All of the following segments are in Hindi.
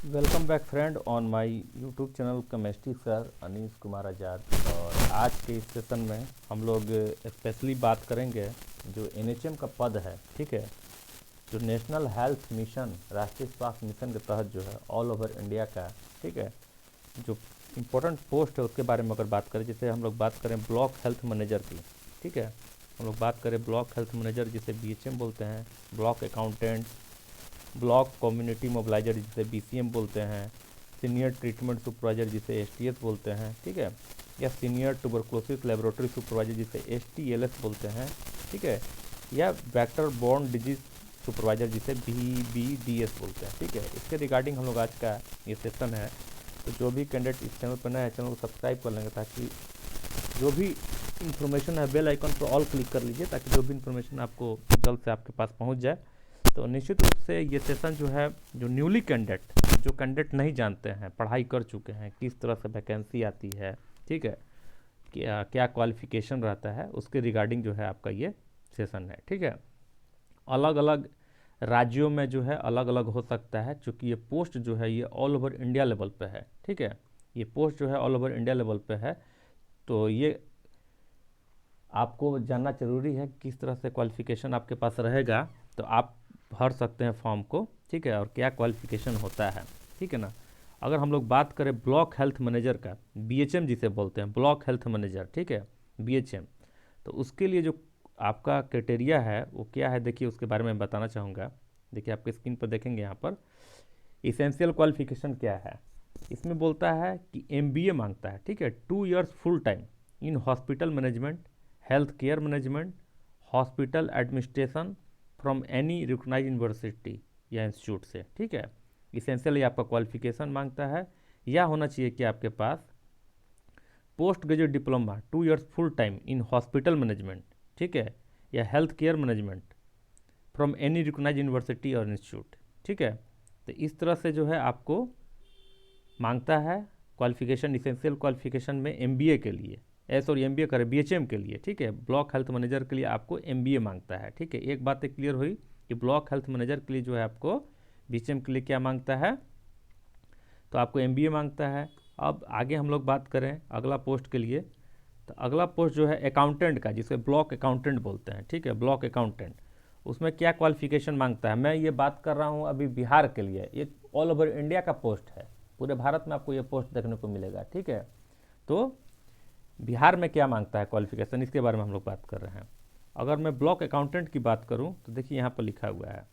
Welcome back friend on my YouTube channel chemistry sir Anish Kumar Azad. और आज के इस सेशन में हम लोग स्पेशली बात करेंगे जो एनएचएम का पद है, ठीक है, जो नेशनल हेल्थ मिशन राष्ट्रीय स्वास्थ्य मिशन के तहत जो है ऑल ओवर इंडिया का, ठीक है, जो इम्पोर्टेंट पोस्ट है उसके बारे में अगर बात करें, जैसे हम लोग बात करें ब्लॉक हेल्थ मैनेजर की, ठीक है, हम लोग बात करें ब्लॉक हेल्थ मैनेजर जिसे बीएचएम बोलते हैं, block accountant, block community mobiliser जिसे बीसीएम बोलते हैं, सीनियर ट्रीटमेंट सुपरवाइजर जिसे एसटीएस बोलते हैं, ठीक है, या सीनियर ट्यूबरकुलोसिस लेबोरेटरी सुपरवाइजर जिसे एसटीएलएस बोलते हैं, ठीक है, या वेक्टर बॉर्न डिजीज सुपरवाइजर जिसे बीबीडीएस बोलते हैं, ठीक है। इसके रिगार्डिंग हम लोग आज का ये सेशन है। तो जो भी कैंडिडेट इस चैनल पर नया है, चैनल को सब्सक्राइब कर लेंगे ताकि जो भी इन्फॉर्मेशन है बेल आइकन पर ऑल क्लिक कर लीजिए ताकि जो भी इन्फॉर्मेशन आपको जल्द से आपके पास पहुंच जाए। तो निश्चित रूप से ये सेशन जो है, जो न्यूली कैंडिडेट, जो कैंडिडेट नहीं जानते हैं, पढ़ाई कर चुके हैं, किस तरह से वैकेंसी आती है, ठीक है, क्या क्या क्वालिफिकेशन रहता है, उसके रिगार्डिंग जो है आपका ये सेशन है, ठीक है। अलग अलग राज्यों में जो है अलग अलग हो सकता है, क्योंकि ये पोस्ट जो है ये ऑल ओवर इंडिया लेवल पे है, ठीक है, ये पोस्ट जो है ऑल ओवर इंडिया लेवल पे है। तो ये आपको जानना जरूरी है किस तरह से क्वालिफिकेशन आपके पास रहेगा तो आप भर सकते हैं फॉर्म को, ठीक है, और क्या क्वालिफिकेशन होता है, ठीक है ना। अगर हम लोग बात करें ब्लॉक हेल्थ मैनेजर का, बीएचएम जिसे बोलते हैं, ब्लॉक हेल्थ मैनेजर, ठीक है, बीएचएम, तो उसके लिए जो आपका क्राइटेरिया है वो क्या है, देखिए उसके बारे में बताना चाहूँगा। देखिए आपके स्क्रीन पर देखेंगे यहाँ पर इसेंशियल क्वालिफिकेशन क्या है। इसमें बोलता है कि एमबीए मांगता है, ठीक है, 2 years full time in hospital management, health care management, hospital administration from any recognise university या इंस्टीट्यूट से, ठीक है। इसेंशियली आपका क्वालिफिकेशन मांगता है, या होना चाहिए कि आपके पास post graduate diploma 2 years full time in hospital management, ठीक है, या health care management from any recognise university और इंस्टीट्यूट, ठीक है। तो इस तरह से जो है आपको मांगता है क्वालिफिकेशन, इसेंशियल क्वालिफिकेशन में एमबीए के लिए, सॉरी एमबीए करें बीएचएम के लिए, ठीक है, ब्लॉक हेल्थ मैनेजर के लिए आपको एमबीए मांगता है, ठीक है। एक बात क्लियर हुई कि ब्लॉक हेल्थ मैनेजर के लिए जो है आपको बीएचएम के लिए क्या मांगता है, तो आपको एमबीए मांगता है। अब आगे हम लोग बात करें अगला पोस्ट के लिए, तो अगला पोस्ट जो है अकाउंटेंट का, जिसे ब्लॉक अकाउंटेंट बोलते हैं, ठीक है, ब्लॉक अकाउंटेंट, उसमें क्या क्वालिफिकेशन मांगता है। मैं ये बात कर रहा हूँ अभी बिहार के लिए, ये ऑल ओवर इंडिया का पोस्ट है, पूरे भारत में आपको ये पोस्ट देखने को मिलेगा, ठीक है। तो बिहार में क्या मांगता है क्वालिफिकेशन, इसके बारे में हम लोग बात कर रहे हैं। अगर मैं ब्लॉक अकाउंटेंट की बात करूं तो देखिए यहाँ पर लिखा हुआ है,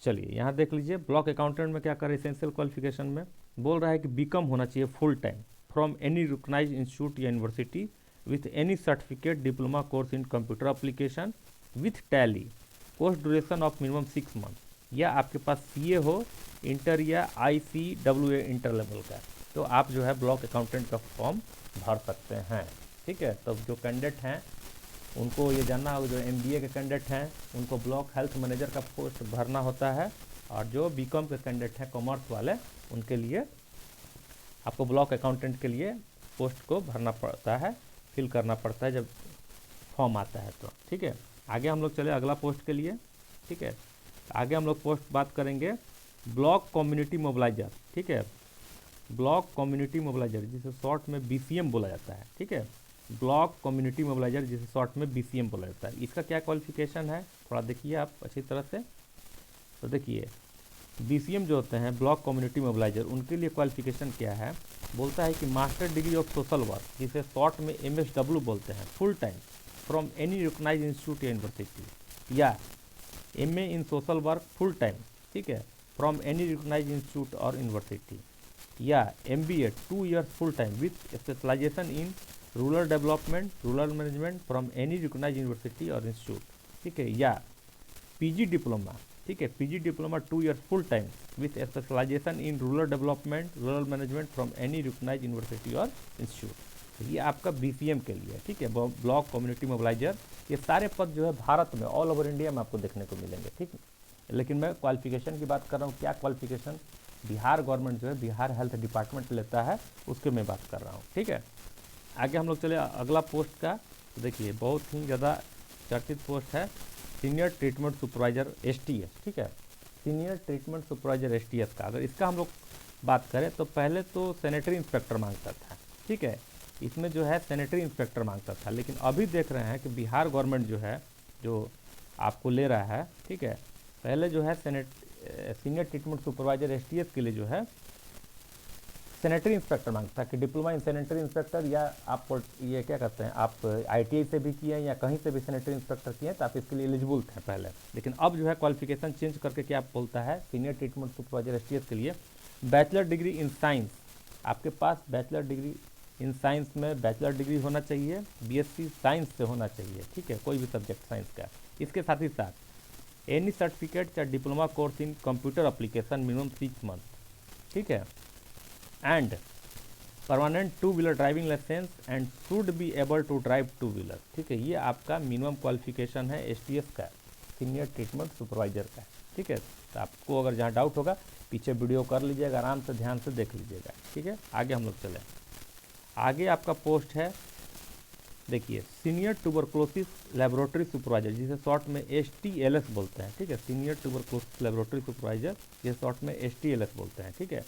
चलिए यहाँ देख लीजिए ब्लॉक अकाउंटेंट में क्या कर, एसेंशियल क्वालिफिकेशन में बोल रहा है कि बीकॉम होना चाहिए full time from any recognised institute या university with any certificate diploma course in computer application with Tally, course duration of minimum 6 month, या आपके पास सीए हो इंटर या आईसीडब्ल्यूए इंटर लेवल का, तो आप जो है ब्लॉक अकाउंटेंट का फॉर्म भर सकते हैं, ठीक है। तो जो कैंडिडेट हैं उनको ये जानना होगा, जो एमबीए के कैंडिडेट हैं उनको ब्लॉक हेल्थ मैनेजर का पोस्ट भरना होता है, और जो बीकॉम के कैंडिडेट हैं कॉमर्स वाले उनके लिए आपको ब्लॉक अकाउंटेंट के लिए पोस्ट को भरना पड़ता है, फिल करना पड़ता है जब फॉर्म आता है तो, ठीक है। आगे हम लोग चले अगला पोस्ट के लिए, ठीक है। आगे हम लोग पोस्ट बात करेंगे ब्लॉक कम्युनिटी मोबिलाइजर, ठीक है, ब्लॉक कम्युनिटी मोबिलाइजर जिसे शॉर्ट में बीसीएम बोला जाता है, ठीक है, ब्लॉक कम्युनिटी मोबिलाइजर जिसे शॉर्ट में बीसीएम बोला जाता है। इसका क्या क्वालिफिकेशन है थोड़ा देखिए आप अच्छी तरह से। तो देखिए बीसीएम जो होते हैं ब्लॉक कम्युनिटी मोबिलाइजर, उनके लिए क्वालिफिकेशन क्या है, बोलता है कि master degree of social work जिसे शॉर्ट में एमएसडब्ल्यू बोलते हैं, full time from any recognised institute या यूनिवर्सिटी, या MA in social work full time, ठीक है, फ्रॉम एनी रिकॉग्नाइज्ड इंस्टीट्यूट और यूनिवर्सिटी, या MBA 2 years full time with specialisation in rural development rural management from any recognised university और इंस्टीट्यूट, ठीक है, या पीजी डिप्लोमा, ठीक है, PG diploma 2 years full time with specialisation in rural development rural management from any recognised university और इंस्टीट्यूट। ये आपका बीसीएम के लिए, ठीक है, ब्लॉक कम्युनिटी मोबिलाइजर। ये सारे पद जो है भारत में ऑल ओवर इंडिया में आपको देखने को मिलेंगे, ठीक है। लेकिन मैं क्वालिफिकेशन की बात कर रहा हूँ, क्या क्वालिफिकेशन बिहार गवर्नमेंट जो है बिहार हेल्थ डिपार्टमेंट लेता है उसके मैं बात कर रहा हूँ, ठीक है। आगे हम लोग चले अगला पोस्ट का, तो देखिए बहुत ही ज़्यादा चर्चित पोस्ट है सीनियर ट्रीटमेंट सुपरवाइजर एसटीएस, ठीक है, सीनियर ट्रीटमेंट सुपरवाइजर एसटीएस का, अगर इसका हम लोग बात करें तो पहले तो सैनिटरी इंस्पेक्टर मांगता था, ठीक है, इसमें जो है सैनिटरी इंस्पेक्टर मांगता था, लेकिन अभी देख रहे हैं कि बिहार गवर्नमेंट जो है जो आपको ले रहा है, ठीक है, पहले जो है सीनियर ट्रीटमेंट सुपरवाइजर एसटीएस के लिए जो है सैनिटरी इंस्पेक्टर मांगता है कि डिप्लोमा इन सैनिटरी इंस्पेक्टर, या आप ये क्या कहते हैं, आप आईटीआई से भी किए हैं या कहीं से भी सैनिटरी इंस्पेक्टर किए हैं तो आप इसके लिए एलिजिबल थे पहले। लेकिन अब जो है क्वालिफिकेशन चेंज करके क्या बोलता है, सीनियर ट्रीटमेंट सुपरवाइजर एसटीएस के लिए बैचलर डिग्री इन साइंस, आपके पास बैचलर डिग्री इन साइंस में बैचलर डिग्री होना चाहिए, बीएससी साइंस से होना चाहिए, ठीक है, कोई भी सब्जेक्ट साइंस का। इसके साथ ही साथ एनी सर्टिफिकेट या diploma course in computer application minimum 6 month, ठीक है, and permanent 2 wheeler driving licence and should be able to drive 2 wheeler, ठीक है, ये आपका मिनिमम क्वालिफिकेशन है एसटीएस का, सीनियर ट्रीटमेंट सुपरवाइजर का, ठीक है। तो आपको अगर जहाँ डाउट होगा पीछे वीडियो कर लीजिएगा, आराम से ध्यान से देख लीजिएगा, ठीक है। आगे हम लोग चलें, आगे आपका पोस्ट है, देखिए सीनियर ट्यूबरक्लोसिस लेबोरेटरी सुपरवाइजर, जिसे शॉर्ट में एसटीएलएस बोलते हैं, ठीक है, सीनियर ट्यूबरक्लोसिस लेबोरेटरी सुपरवाइजर, जिसे शॉर्ट में एसटीएलएस बोलते हैं, ठीक है।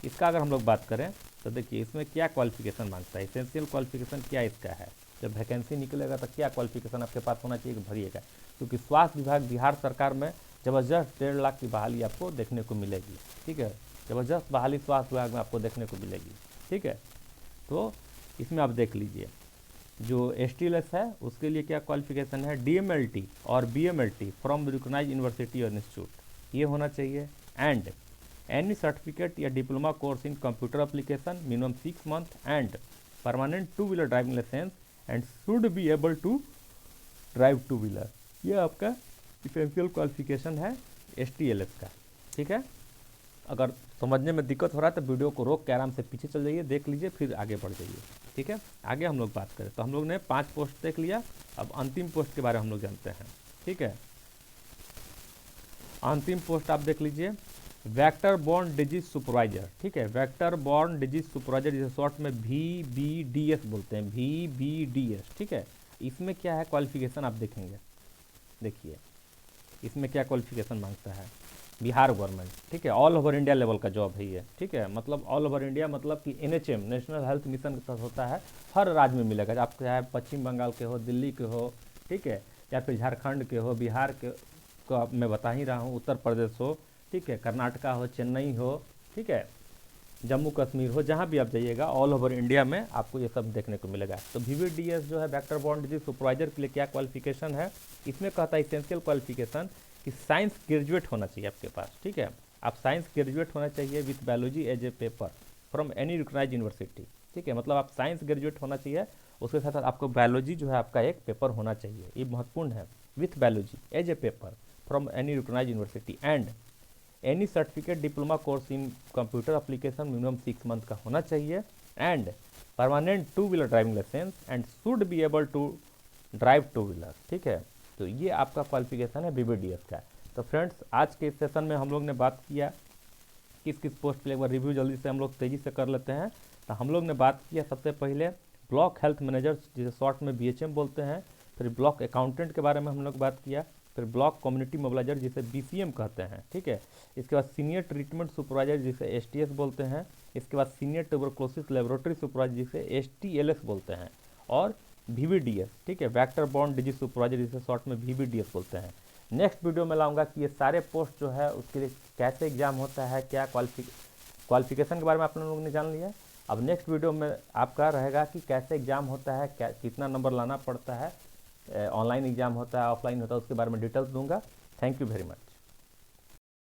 इसका अगर हम लोग बात करें तो देखिए इसमें क्या क्वालिफिकेशन मांगता है, एसेंशियल क्वालिफिकेशन क्या इसका है, जब वैकेंसी निकलेगा तो क्या क्वालिफिकेशन आपके पास होना चाहिए कि भरिएगा, क्योंकि स्वास्थ्य विभाग बिहार सरकार में ज़बरदस्त 1.5 लाख की बहाली आपको देखने को मिलेगी, ठीक है, ज़बरदस्त बहाली स्वास्थ्य विभाग में आपको देखने को मिलेगी, ठीक है। तो इसमें आप देख लीजिए जो एसटीएलएस है उसके लिए क्या क्वालिफिकेशन है, डीएमएलटी और बीएमएलटी फ्रॉम रिकॉग्नाइज्ड यूनिवर्सिटी और इंस्टीट्यूट, ये होना चाहिए, एंड एनी सर्टिफिकेट या diploma course in computer application minimum 6 month and permanent 2 wheeler driving licence and should be able to drive 2 wheeler, ये आपका इसेंशियल क्वालिफिकेशन है एसटीएलएस का, ठीक है। अगर समझने में दिक्कत हो रहा है तो वीडियो को रोक के आराम से पीछे चल जाइए, देख लीजिए, फिर आगे बढ़ जाइए, ठीक है। आगे हम लोग बात करें तो हम लोग ने 5 पोस्ट देख लिया, अब अंतिम पोस्ट के बारे में हम लोग जानते हैं, ठीक है। अंतिम पोस्ट आप देख लीजिए, वेक्टर बॉर्न डिजीज सुपरवाइजर, ठीक है, वेक्टर बॉर्न डिजीज सुपरवाइजर, जिसे शॉर्ट में VBDS बोलते हैं, VBDS, ठीक है। इसमें क्या है क्वालिफिकेशन आप देखेंगे, देखिए इसमें क्या क्वालिफिकेशन मांगता है, बिहार गवर्नमेंट, ठीक है, ऑल ओवर इंडिया लेवल का जॉब है ये, ठीक है, मतलब ऑल ओवर इंडिया मतलब कि NHM नेशनल हेल्थ मिशन के तहत होता है, हर राज्य में मिलेगा, आप चाहे पश्चिम बंगाल के हो, दिल्ली के हो, ठीक है, या फिर झारखंड के हो, बिहार के को मैं बता ही रहा हूँ, उत्तर प्रदेश हो, ठीक है, कर्नाटका हो, चेन्नई हो, ठीक है, जम्मू कश्मीर हो, जहाँ भी आप जाइएगा ऑल ओवर इंडिया में आपको ये सब देखने को मिलेगा। तो VBDS जो है वेक्टर बॉर्न डिजीज सुपरवाइजर के लिए क्या क्वालिफिकेशन है, इसमें कहता है इसेंशियल क्वालिफिकेशन कि साइंस ग्रेजुएट होना चाहिए आपके पास, ठीक है, आप साइंस ग्रेजुएट होना चाहिए with biology as a paper from any recognised university, ठीक है, मतलब आप साइंस ग्रेजुएट होना चाहिए, उसके साथ साथ आपको बायोलॉजी जो है आपका एक पेपर होना चाहिए, ये महत्वपूर्ण है, with biology as a paper from any recognised university and any certificate diploma course in computer application minimum 6 month का होना चाहिए and permanent 2 wheeler driving licence and should be able to drive 2 wheeler, ठीक है। तो ये आपका क्वालिफिकेशन है VBDS का। तो फ्रेंड्स आज के सेशन में हम लोग ने बात किया किस किस पोस्ट के लिए, एक बार रिव्यू जल्दी से हम लोग तेज़ी से कर लेते हैं। तो हम लोग ने बात किया सबसे पहले ब्लॉक हेल्थ मैनेजर, जिसे शॉर्ट में BHM बोलते हैं, फिर ब्लॉक अकाउंटेंट के बारे में हम लोग बात किया, फिर ब्लॉक कम्युनिटी मोबिलाइजर जिसे BCM कहते हैं, ठीक है। इसके बाद सीनियर ट्रीटमेंट सुपरवाइजर जिसे STS बोलते हैं, इसके बाद सीनियर ट्यूबरक्लोसिस लेबोरेटरी सुपरवाइजर जिसे STLS बोलते हैं, और VBDS, ठीक है, वेक्टर बॉर्न डिजीज सुपरवाइजर जिसे शॉर्ट में VBDS बोलते हैं। नेक्स्ट वीडियो में लाऊंगा कि ये सारे पोस्ट जो है उसके लिए कैसे एग्जाम होता है, क्या क्वालिफिकेशन के बारे में आप लोगों ने जान लिया। अब नेक्स्ट वीडियो में आपका रहेगा कि कैसे एग्जाम होता है, क्या कितना नंबर लाना पड़ता है, ऑनलाइन एग्जाम होता है, ऑफलाइन होता है, उसके बारे में डिटेल्स दूंगा। Thank you very much.